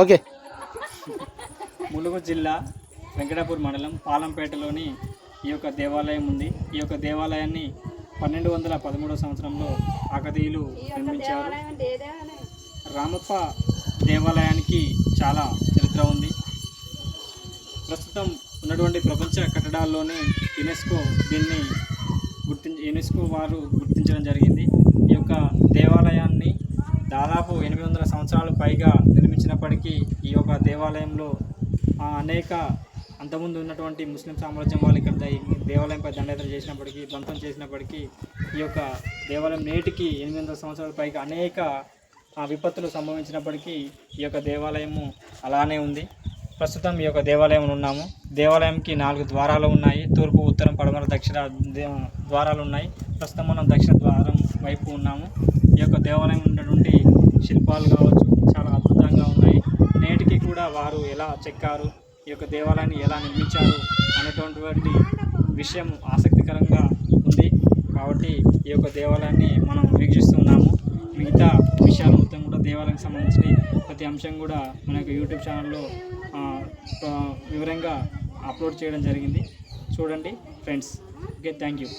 Okay. Mulugu జిల్లా వెంకటాపూర్ మండలం పాలంపేటలోని ఈ యొక్క దేవాలయం ఉంది. ఈ యొక్క దేవాలయాన్ని 1213 సంవత్సరంలో కాకతీయులు నిర్మించారు. రామప్ప దేవాలయానికి చాలా చరిత్ర ఉంది. ప్రస్తుతం ఉన్నటువంటి ప్రపంచ కట్టడాల్లోనే యునెస్కో వారు గుర్తించడం జరిగింది. ఈ యొక్క దేవాలయాన్ని దాదాపు 800 సంవత్సరాలు పైగా నిర్మించినప్పటికీ ఈ యొక్క దేవాలయంలో అనేక అంతకుముందు ఉన్నటువంటి ముస్లిం సామ్రాజ్యం వాళ్ళు ఇక్కడ దేవాలయంపై దండయాత్ర చేసినప్పటికీ, ధ్వంసం చేసినప్పటికీ ఈ యొక్క దేవాలయం నేటికి 800 సంవత్సరాల పైగా అనేక విపత్తులు సంభవించినప్పటికీ ఈ యొక్క దేవాలయము అలానే ఉంది. ప్రస్తుతం ఈ యొక్క దేవాలయంలో ఉన్నాము. దేవాలయంకి 4 ద్వారాలు ఉన్నాయి. తూర్పు, ఉత్తరం, పడమర, దక్షిణ ద్వారాలు ఉన్నాయి. ప్రస్తుతం మనం దక్షిణ ద్వారం వైపు ఉన్నాము. ఈ యొక్క దేవాలయం ఉన్నటువంటి శిల్పాలు కావచ్చు చాలా అద్భుతంగా ఉన్నాయి. నేటికి కూడా వారు ఎలా చెక్కారు, ఈ యొక్క దేవాలయాన్ని ఎలా నిర్మించారు అనేటువంటి విషయం ఆసక్తికరంగా ఉంది. కాబట్టి ఈ యొక్క దేవాలయాన్ని మనం వీక్షిస్తున్నాము. మిగతా విషయాలు మొత్తం కూడా దేవాలయానికి సంబంధించిన ప్రతి అంశం కూడా మన యొక్క యూట్యూబ్ ఛానల్లో వివరంగా అప్లోడ్ చేయడం జరిగింది. చూడండి ఫ్రెండ్స్. Okay, thank you.